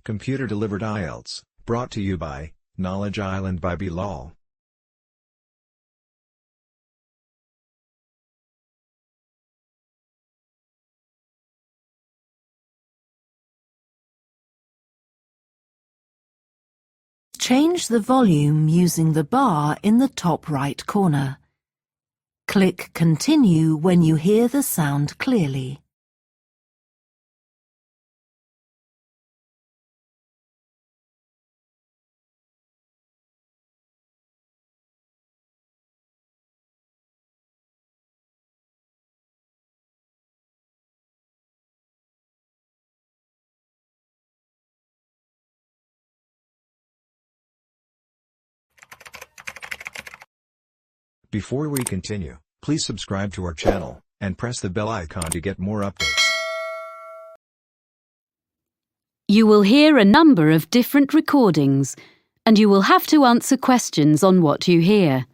Computer-delivered IELTS, brought to you by Knowledge Island by Bilal. Change the volume using the bar in the top right corner. Click Continue when you hear the sound clearly. Before we continue, please subscribe to our channel and press the bell icon to get more updates. You will hear a number of different recordings, and you will have to answer questions on what you hear.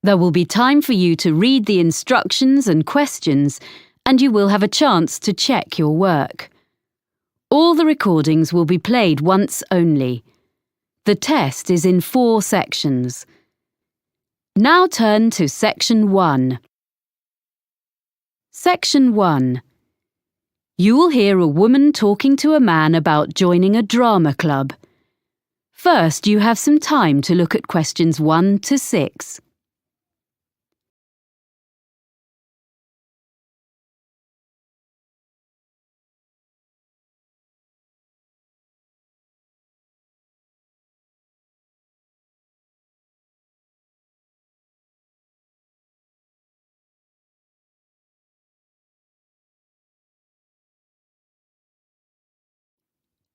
There will be time for you to read the instructions and questions, and you will have a chance to check your work. All the recordings will be played once only. The test is in 4 sections. Now turn to Section 1. Section 1. You will hear a woman talking to a man about joining a drama club. First, you have some time to look at questions 1 to 6.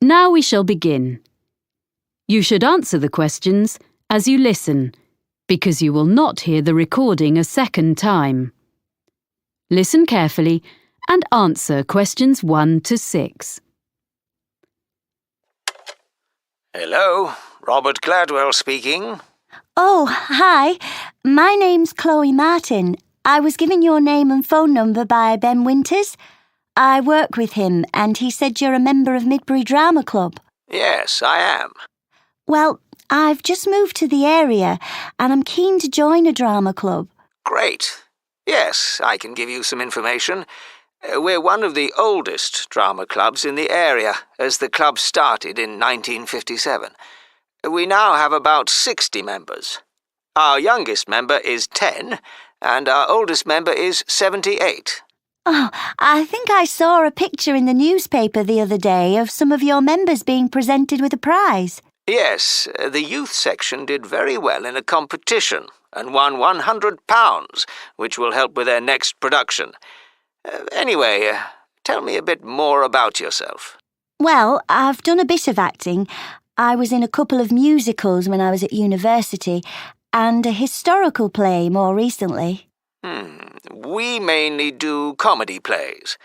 Now we shall begin. You should answer the questions as you listen, because you will not hear the recording a second time. Listen carefully and answer questions 1 to 6. Hello, Robert Gladwell speaking. Oh, hi. My name's Chloe Martin. I was given your name and phone number by Ben Winters. I work with him, and he said you're a member of Midbury Drama Club. Yes, I am. Well, I've just moved to the area, and I'm keen to join a drama club. Great. Yes, I can give you some information. We're one of the oldest drama clubs in the area, as the club started in 1957. We now have about 60 members. Our youngest member is 10, and our oldest member is 78. Oh, I think I saw a picture in the newspaper the other day of some of your members being presented with a prize. Yes, the youth section did very well in a competition and won £100, which will help with their next production. Anyway, tell me a bit more about yourself. Well, I've done a bit of acting. I was in a couple of musicals when I was at university, and a historical play more recently. We mainly do comedy plays.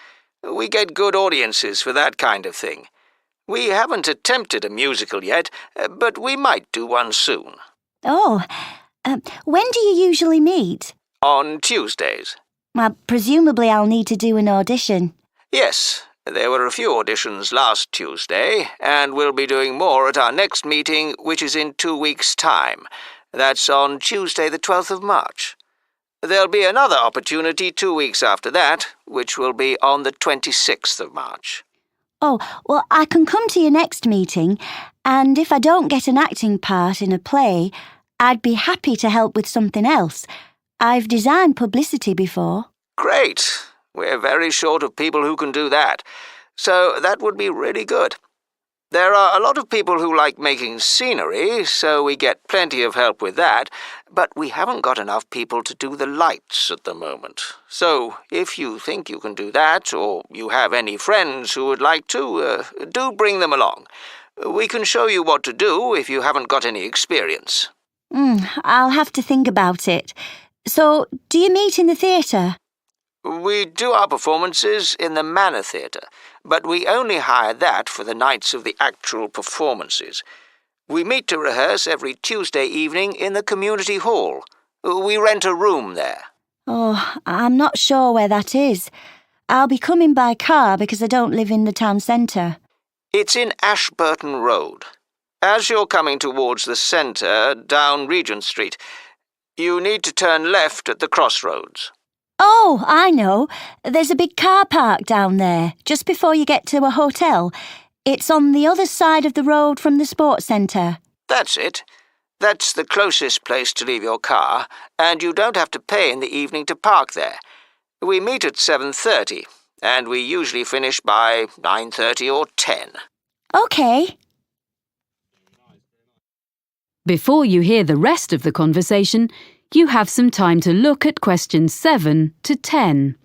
We get good audiences for that kind of thing. We haven't attempted a musical yet, but we might do one soon. Oh, when do you usually meet? On Tuesdays. Well, presumably I'll need to do an audition. Yes, there were a few auditions last Tuesday, and we'll be doing more at our next meeting, which is in 2 weeks' time. That's on Tuesday the 12th of March. There'll be another opportunity 2 weeks after that, which will be on the 26th of March. Oh, well, I can come to your next meeting, and if I don't get an acting part in a play, I'd be happy to help with something else. I've designed publicity before. Great. We're very short of people who can do that, so that would be really good. There are a lot of people who like making scenery, so we get plenty of help with that, but we haven't got enough people to do the lights at the moment. So, if you think you can do that, or you have any friends who would like to, do bring them along. We can show you what to do if you haven't got any experience. I'll have to think about it. So, do you meet in the theatre? We do our performances in the Manor Theatre, but we only hire that for the nights of the actual performances. We meet to rehearse every Tuesday evening in the community hall. We rent a room there. Oh, I'm not sure where that is. I'll be coming by car because I don't live in the town centre. It's in Ashburton Road. As you're coming towards the centre, down Regent Street, you need to turn left at the crossroads. Oh, I know. There's a big car park down there, just before you get to a hotel. It's on the other side of the road from the sports centre. That's it. That's the closest place to leave your car, and you don't have to pay in the evening to park there. We meet at 7:30, and we usually finish by 9:30 or 10. OK. Before you hear the rest of the conversation, you have some time to look at questions 7 to 10.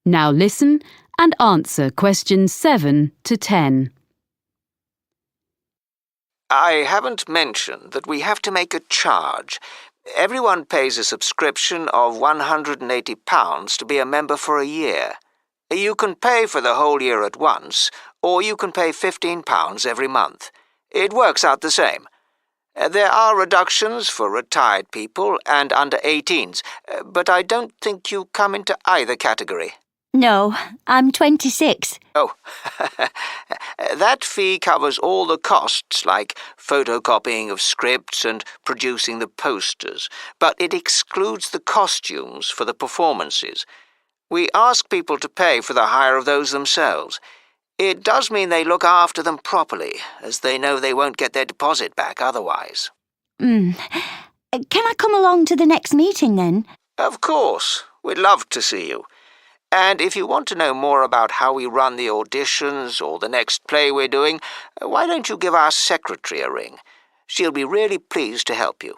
Now listen and answer questions 7 to 10. I haven't mentioned that we have to make a charge. Everyone pays a subscription of £180 to be a member for a year. You can pay for the whole year at once, or you can pay £15 every month. It works out the same. There are reductions for retired people and under 18s, but I don't think you come into either category. No, I'm 26. Oh, that fee covers all the costs like photocopying of scripts and producing the posters, but it excludes the costumes for the performances. We ask people to pay for the hire of those themselves. It does mean they look after them properly, as they know they won't get their deposit back otherwise. Can I come along to the next meeting then? Of course. We'd love to see you. And if you want to know more about how we run the auditions or the next play we're doing, why don't you give our secretary a ring? She'll be really pleased to help you.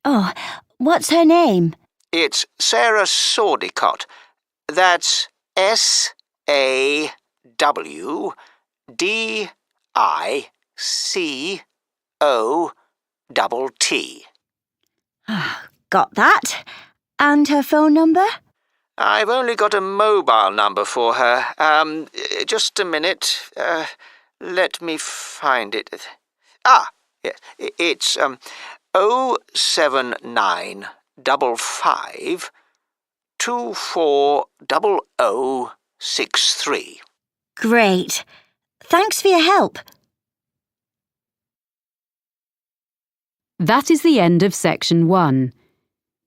Oh, what's her name? It's Sarah Sordicott. That's SAWDICOTT. Got that. And her phone number? I've only got a mobile number for her. Just a minute. Let me find it. Yes, it's 07955 240063. Great. Thanks for your help. That is the end of section 1.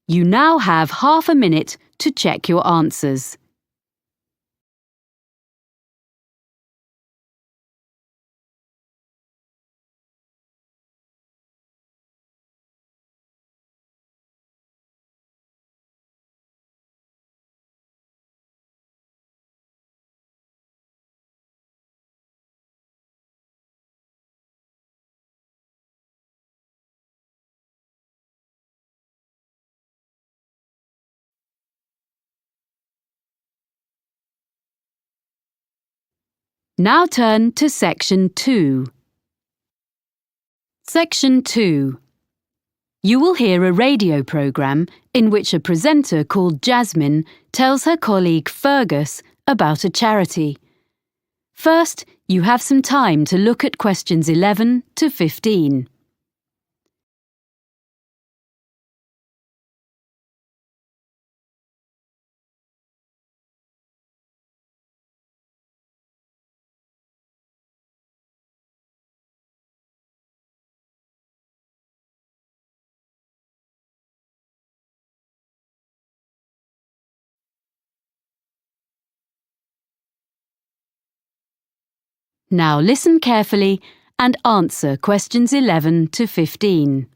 You now have half a minute to check your answers. Now turn to Section 2. Section 2. You will hear a radio programme in which a presenter called Jasmine tells her colleague Fergus about a charity. First, you have some time to look at questions 11 to 15. Now listen carefully and answer questions 11 to 15.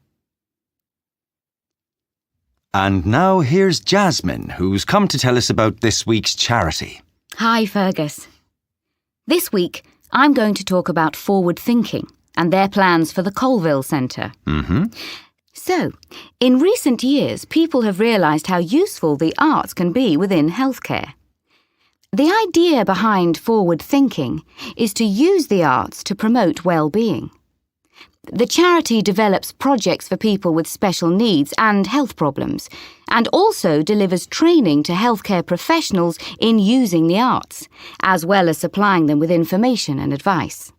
And now here's Jasmine, who's come to tell us about this week's charity. Hi, Fergus. This week, I'm going to talk about forward thinking and their plans for the Colville Centre. So, in recent years, people have realised how useful the arts can be within healthcare. The idea behind forward thinking is to use the arts to promote well-being. The charity develops projects for people with special needs and health problems, and also delivers training to healthcare professionals in using the arts, as well as supplying them with information and advice.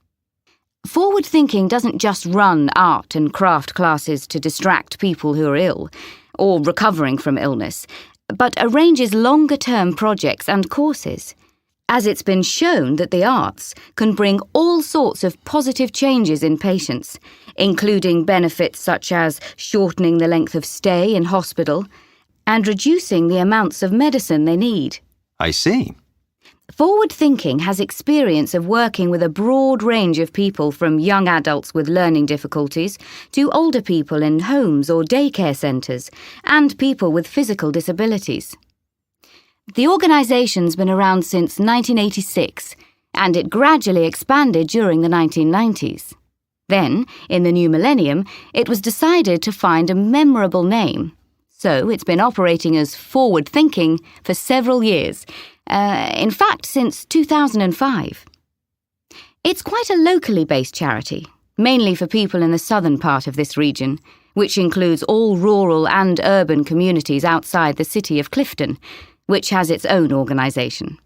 Forward thinking doesn't just run art and craft classes to distract people who are ill or recovering from illness, but arranges longer-term projects and courses, as it's been shown that the arts can bring all sorts of positive changes in patients, including benefits such as shortening the length of stay in hospital and reducing the amounts of medicine they need. I see. Forward thinking has experience of working with a broad range of people, from young adults with learning difficulties to older people in homes or daycare centres and people with physical disabilities. The organisation's been around since 1986, and it gradually expanded during the 1990s. Then, in the new millennium, it was decided to find a memorable name. So it's been operating as Forward Thinking for several years, in fact since 2005. It's quite a locally based charity, mainly for people in the southern part of this region, which includes all rural and urban communities outside the city of Clifton, which has its own organisation.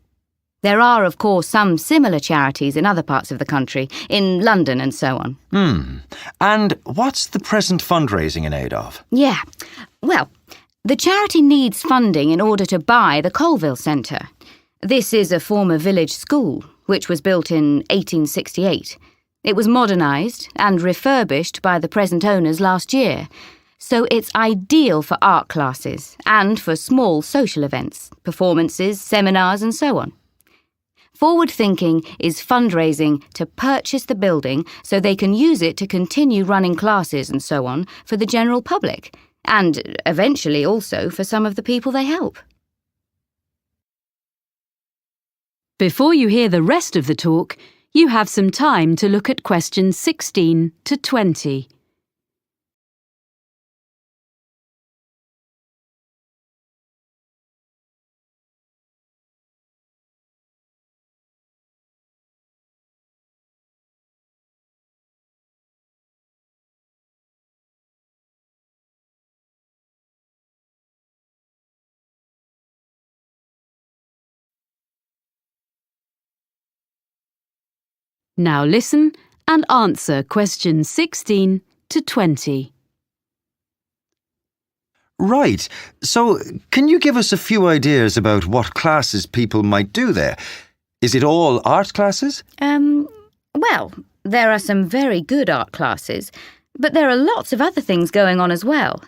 There are, of course, some similar charities in other parts of the country, in London and so on. And what's the present fundraising in aid of? Yeah, well, the charity needs funding in order to buy the Colville Centre. This is a former village school, which was built in 1868. It was modernised and refurbished by the present owners last year, so it's ideal for art classes and for small social events, performances, seminars and so on. Forward Thinking is fundraising to purchase the building so they can use it to continue running classes and so on for the general public, and eventually also for some of the people they help. Before you hear the rest of the talk, you have some time to look at questions 16 to 20. Now listen and answer questions 16 to 20. Right. So, can you give us a few ideas about what classes people might do there? Is it all art classes? Well, there are some very good art classes, but there are lots of other things going on as well.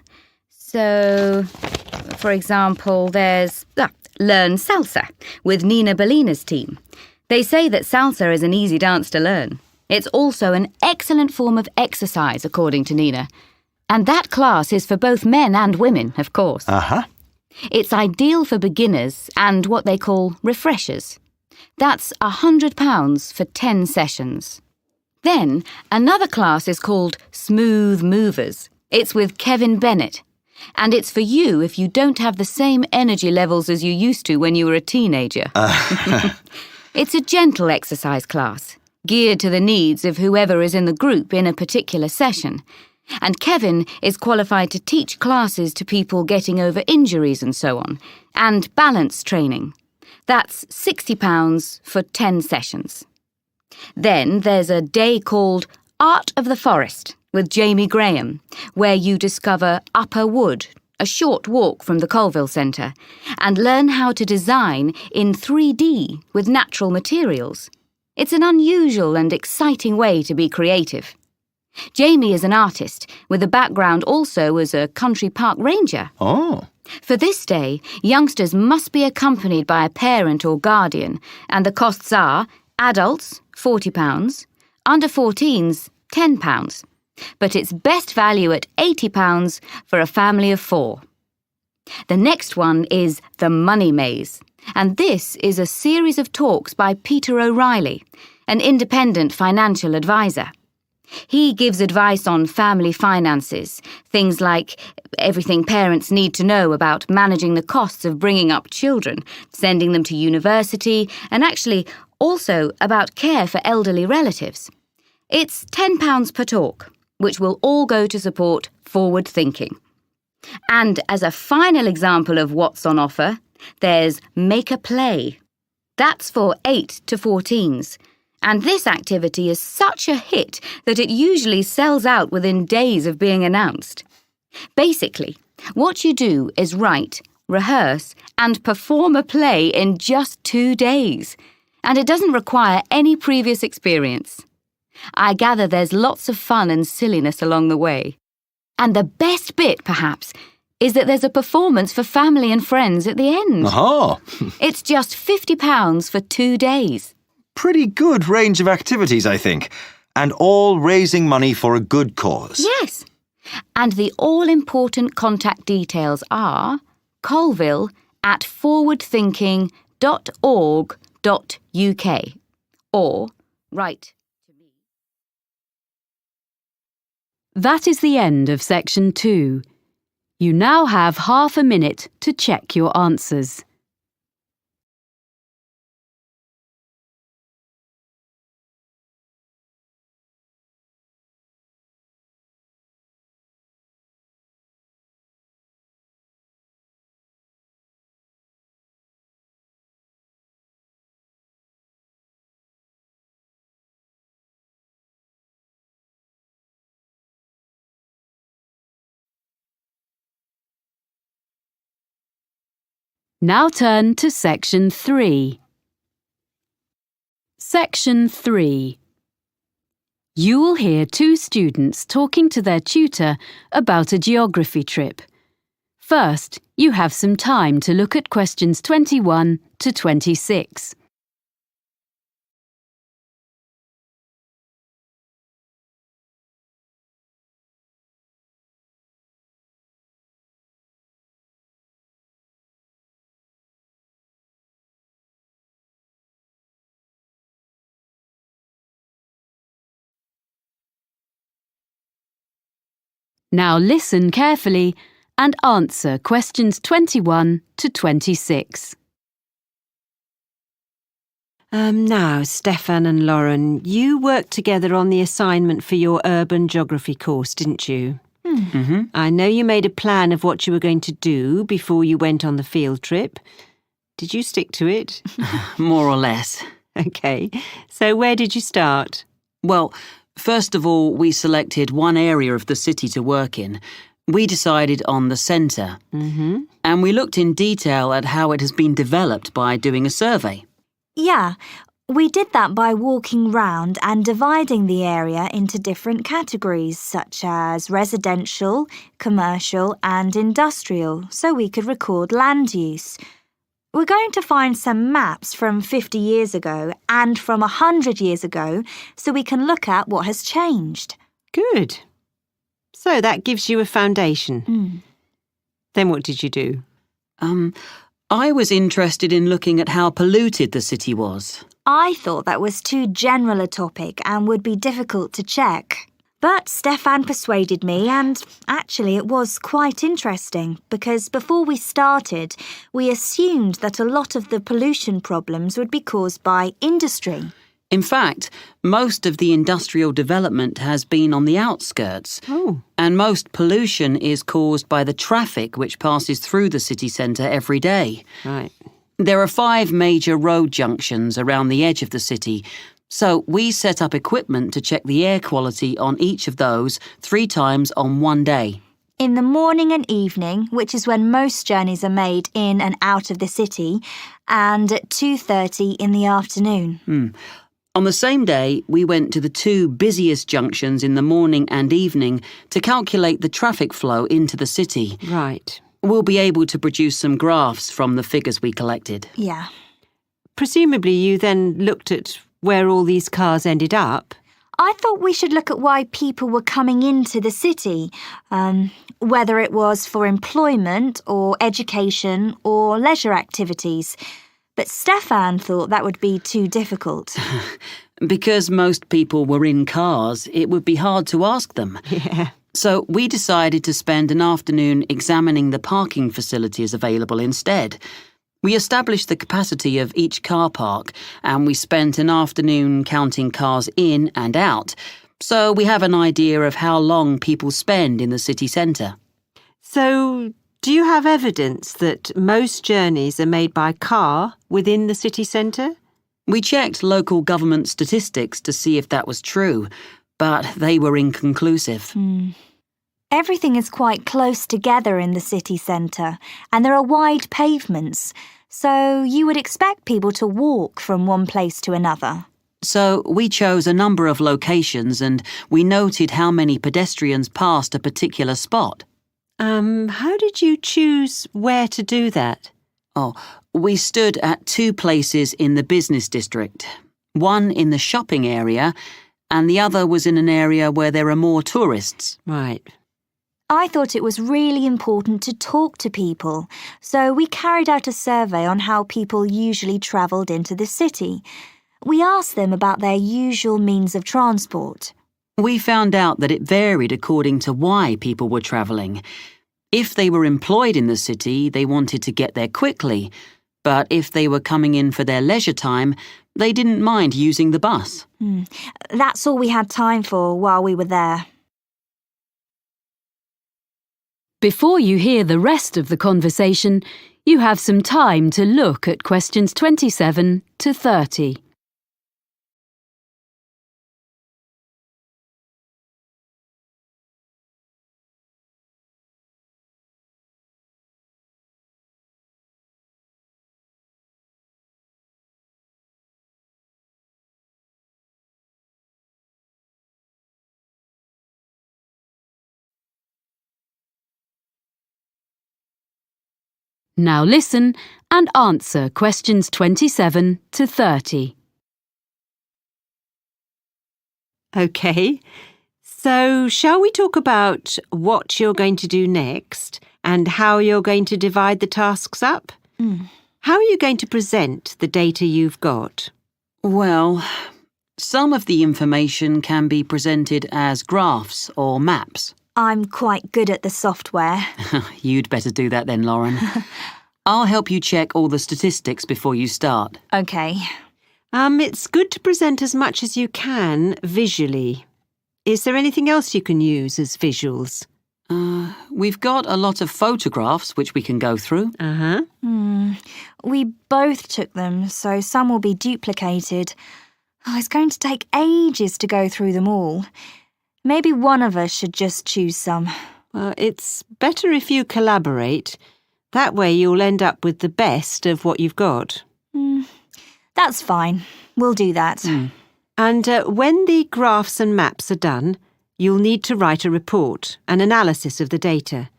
So, for example, there's Learn Salsa with Nina Bellina's team. They say that salsa is an easy dance to learn. It's also an excellent form of exercise, according to Nina. And that class is for both men and women, of course. It's ideal for beginners and what they call refreshers. That's £100 for 10 sessions. Then, another class is called Smooth Movers. It's with Kevin Bennett. And it's for you if you don't have the same energy levels as you used to when you were a teenager. It's a gentle exercise class, geared to the needs of whoever is in the group in a particular session. And Kevin is qualified to teach classes to people getting over injuries and so on, and balance training. That's £60 for 10 sessions. Then there's a day called Art of the Forest with Jamie Graham, where you discover Upper Wood, a short walk from the Colville Centre, and learn how to design in 3D with natural materials. It's an unusual and exciting way to be creative. Jamie is an artist, with a background also as a country park ranger. For this day, youngsters must be accompanied by a parent or guardian, and the costs are adults, £40, under 14s, £10. But it's best value at £80 for a family of 4. The next one is The Money Maze, and this is a series of talks by Peter O'Reilly, an independent financial advisor. He gives advice on family finances, things like everything parents need to know about managing the costs of bringing up children, sending them to university, and actually also about care for elderly relatives. It's £10 per talk, which will all go to support forward thinking. And as a final example of what's on offer, there's Make a Play. That's for 8 to 14s. And this activity is such a hit that it usually sells out within days of being announced. Basically, what you do is write, rehearse, and perform a play in just 2 days. And it doesn't require any previous experience. I gather there's lots of fun and silliness along the way. And the best bit, perhaps, is that there's a performance for family and friends at the end. Aha! It's just £50 for 2 days. Pretty good range of activities, I think. And all raising money for a good cause. Yes. And the all-important contact details are colville@forwardthinking.org.uk or write to me. That is the end of section 2. You now have half a minute to check your answers. Now turn to section 3. Section 3. You will hear 2 students talking to their tutor about a geography trip. First, you have some time to look at questions 21 to 26. Now listen carefully and answer questions 21 to 26. Now, Stefan and Lauren, you worked together on the assignment for your urban geography course, didn't you? Mm-hmm. I know you made a plan of what you were going to do before you went on the field trip. Did you stick to it? More or less. OK. So where did you start? Well, first of all, we selected one area of the city to work in. We decided on the centre. Mm-hmm. And we looked in detail at how it has been developed by doing a survey. Yeah, we did that by walking round and dividing the area into different categories, such as residential, commercial and industrial, so we could record land use. We're going to find some maps from 50 years ago and from 100 years ago so we can look at what has changed. Good. So that gives you a foundation. Then what did you do? I was interested in looking at how polluted the city was. I thought that was too general a topic and would be difficult to check. But Stefan persuaded me and actually it was quite interesting because before we started, we assumed that a lot of the pollution problems would be caused by industry. In fact, most of the industrial development has been on the outskirts. Oh. And most pollution is caused by the traffic which passes through the city centre every day. Right. There are 5 major road junctions around the edge of the city, so we set up equipment to check the air quality on each of those 3 times on one day. In the morning and evening, which is when most journeys are made in and out of the city, and at 2:30 in the afternoon. On the same day, we went to the 2 busiest junctions in the morning and evening to calculate the traffic flow into the city. Right. We'll be able to produce some graphs from the figures we collected. Yeah. Presumably you then looked at where all these cars ended up. I thought we should look at why people were coming into the city, whether it was for employment or education or leisure activities. But Stefan thought that would be too difficult. Because most people were in cars, it would be hard to ask them. Yeah. So we decided to spend an afternoon examining the parking facilities available instead. We established the capacity of each car park, and we spent an afternoon counting cars in and out, so we have an idea of how long people spend in the city centre. So, do you have evidence that most journeys are made by car within the city centre? We checked local government statistics to see if that was true, but they were inconclusive. Everything is quite close together in the city centre, and there are wide pavements, so you would expect people to walk from one place to another. So we chose a number of locations and we noted how many pedestrians passed a particular spot. How did you choose where to do that? Oh, we stood at 2 places in the business district. One in the shopping area and the other was in an area where there are more tourists. Right. I thought it was really important to talk to people, so we carried out a survey on how people usually travelled into the city. We asked them about their usual means of transport. We found out that it varied according to why people were travelling. If they were employed in the city, they wanted to get there quickly, but if they were coming in for their leisure time, they didn't mind using the bus. That's all we had time for while we were there. Before you hear the rest of the conversation, you have some time to look at questions 27 to 30. Now listen and answer questions 27 to 30. OK. So, shall we talk about what you're going to do next and how you're going to divide the tasks up? How are you going to present the data you've got? Well, some of the information can be presented as graphs or maps. I'm quite good at the software. You'd better do that then, Lauren. I'll help you check all the statistics before you start. OK. It's good to present as much as you can visually. Is there anything else you can use as visuals? We've got a lot of photographs which we can go through. We both took them, so some will be duplicated. It's going to take ages to go through them all. Maybe one of us should just choose some. Well, it's better if you collaborate. That way you'll end up with the best of what you've got. That's fine. We'll do that. And when the graphs and maps are done, you'll need to write a report, an analysis of the data.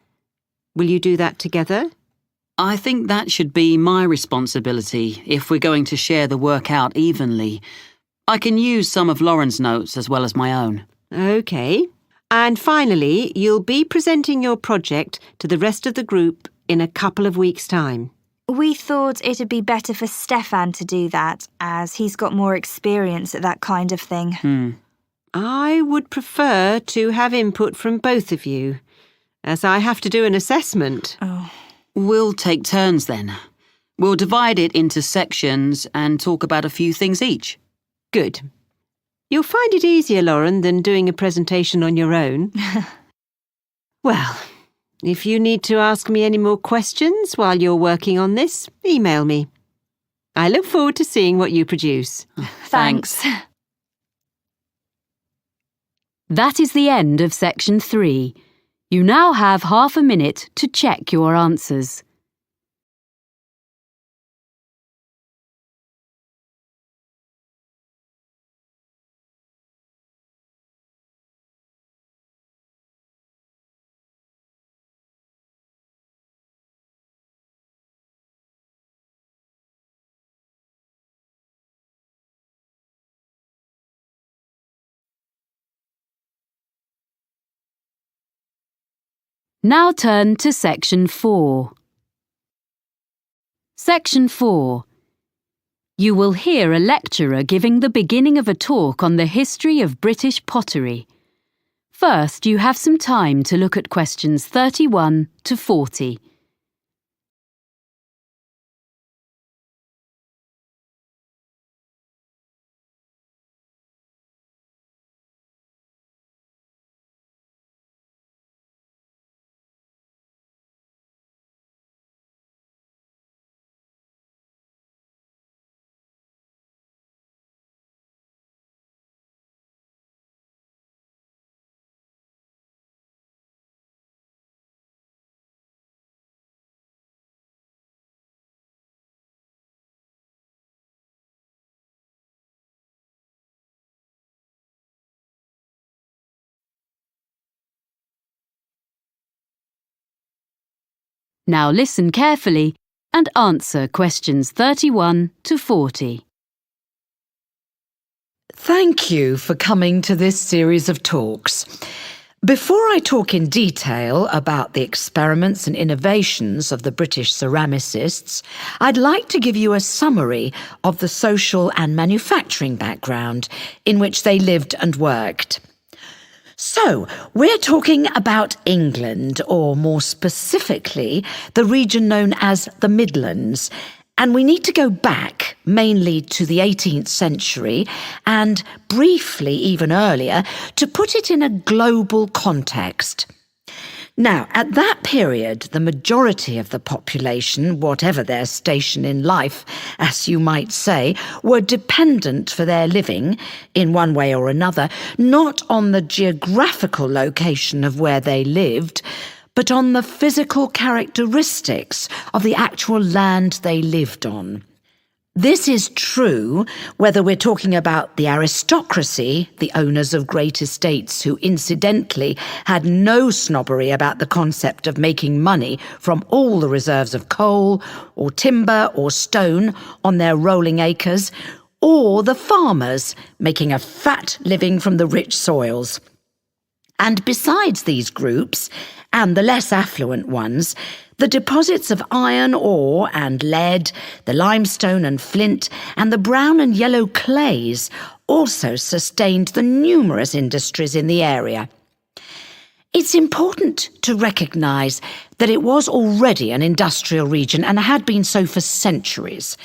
Will you do that together? I think that should be my responsibility if we're going to share the work out evenly. I can use some of Lauren's notes as well as my own. OK. And finally, you'll be presenting your project to the rest of the group in a couple of weeks' time. We thought it'd be better for Stefan to do that, as he's got more experience at that kind of thing. I would prefer to have input from both of you, as I have to do an assessment. We'll take turns then. We'll divide it into sections and talk about a few things each. Good. You'll find it easier, Lauren, than doing a presentation on your own. Well, if you need to ask me any more questions while you're working on this, email me. I look forward to seeing what you produce. Thanks. That is the end of section 3. You now have half a minute to check your answers. Now turn to section 4. Section 4. You will hear a lecturer giving the beginning of a talk on the history of British pottery. First, you have some time to look at questions 31 to 40. Now listen carefully and answer questions 31 to 40. Thank you for coming to this series of talks. Before I talk in detail about the experiments and innovations of the British ceramicists, I'd like to give you a summary of the social and manufacturing background in which they lived and worked. So, we're talking about England, or more specifically, the region known as the Midlands, and we need to go back mainly to the 18th century and briefly even earlier to put it in a global context. Now, at that period, the majority of the population, whatever their station in life, as you might say, were dependent for their living, in one way or another, not on the geographical location of where they lived, but on the physical characteristics of the actual land they lived on. This is true whether we're talking about the aristocracy, the owners of great estates who incidentally had no snobbery about the concept of making money from all the reserves of coal or timber or stone on their rolling acres, or the farmers making a fat living from the rich soils. And besides these groups, and the less affluent ones, the deposits of iron ore and lead, the limestone and flint, and the brown and yellow clays also sustained the numerous industries in the area. It's important to recognise that it was already an industrial region and had been so for centuries.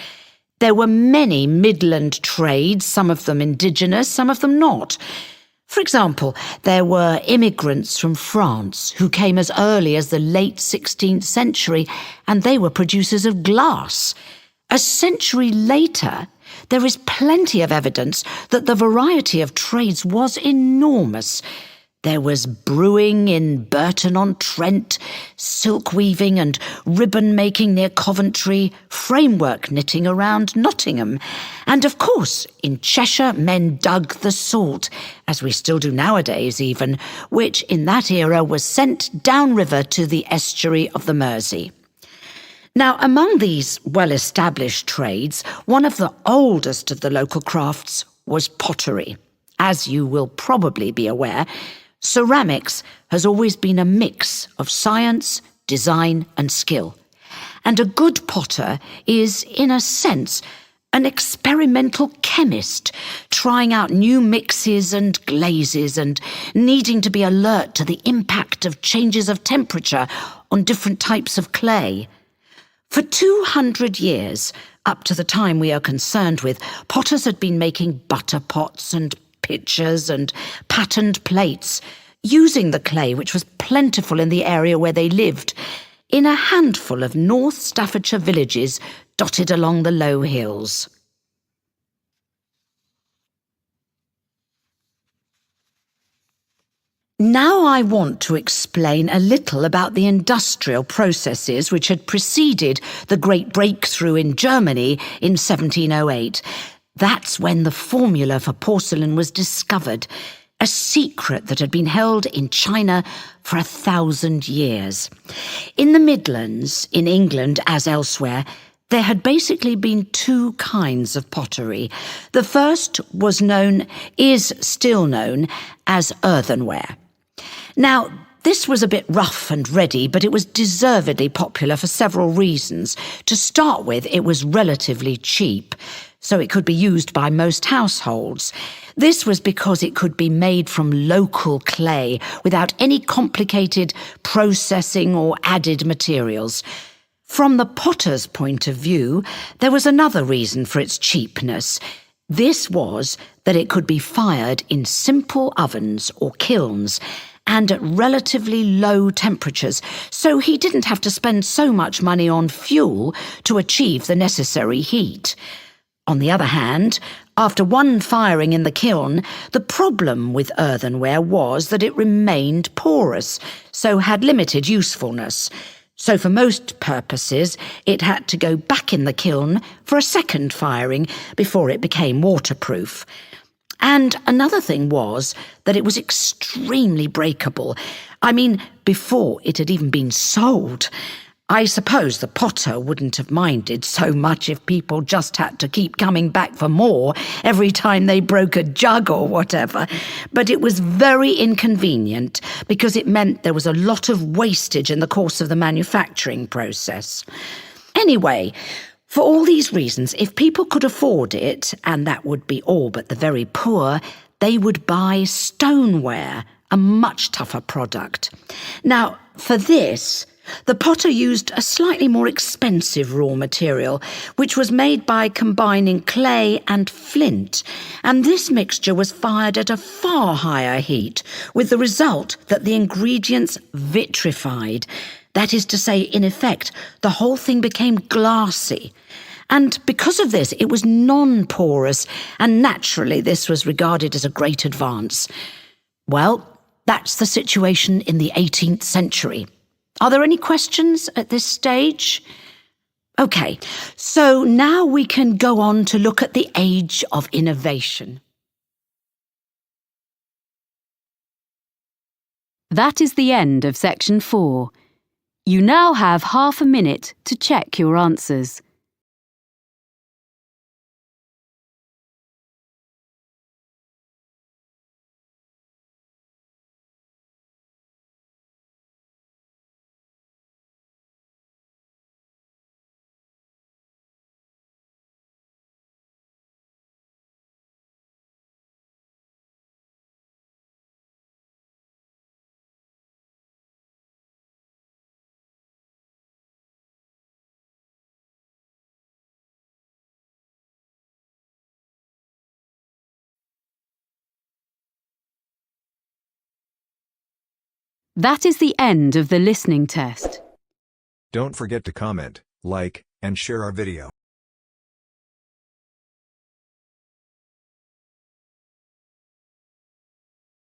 There were many Midland trades, some of them indigenous, some of them not. For example, there were immigrants from France who came as early as the late 16th century, and they were producers of glass. A century later, there is plenty of evidence that the variety of trades was enormous. There was brewing in Burton-on-Trent, silk weaving and ribbon making near Coventry, framework knitting around Nottingham, and of course, in Cheshire men dug the salt, as we still do nowadays even, which in that era was sent downriver to the estuary of the Mersey. Now, among these well-established trades, one of the oldest of the local crafts was pottery. As you will probably be aware, ceramics has always been a mix of science, design and skill. And a good potter is, in a sense, an experimental chemist, trying out new mixes and glazes and needing to be alert to the impact of changes of temperature on different types of clay. For 200 years, up to the time we are concerned with, potters had been making butter pots and pitchers and patterned plates, using the clay which was plentiful in the area where they lived, in a handful of North Staffordshire villages dotted along the low hills. Now I want to explain a little about the industrial processes which had preceded the great breakthrough in Germany in 1708. That's when the formula for porcelain was discovered, a secret that had been held in China for 1,000 years. In the Midlands, in England as elsewhere, there had basically been two kinds of pottery. The first is still known as earthenware. Now, this was a bit rough and ready, but it was deservedly popular for several reasons. To start with, it was relatively cheap. so it could be used by most households. This was because it could be made from local clay without any complicated processing or added materials. From the potter's point of view, there was another reason for its cheapness. This was that it could be fired in simple ovens or kilns and at relatively low temperatures, so he didn't have to spend so much money on fuel to achieve the necessary heat. On the other hand, after one firing in the kiln, the problem with earthenware was that it remained porous, so had limited usefulness. So for most purposes, it had to go back in the kiln for a second firing before it became waterproof. And another thing was that it was extremely breakable. I mean, before it had even been sold. I suppose the potter wouldn't have minded so much if people just had to keep coming back for more every time they broke a jug or whatever. But it was very inconvenient because it meant there was a lot of wastage in the course of the manufacturing process. Anyway, for all these reasons, if people could afford it, and that would be all but the very poor, they would buy stoneware, a much tougher product. Now, for this, the potter used a slightly more expensive raw material, which was made by combining clay and flint, and this mixture was fired at a far higher heat, with the result that the ingredients vitrified. That is to say, in effect, the whole thing became glassy. And because of this, it was non-porous, and naturally this was regarded as a great advance. Well, that's the situation in the 18th century. Are there any questions at this stage? OK, so now we can go on to look at the age of innovation. That is the end of section 4. You now have half a minute to check your answers. That is the end of the listening test. Don't forget to comment, like, and share our video.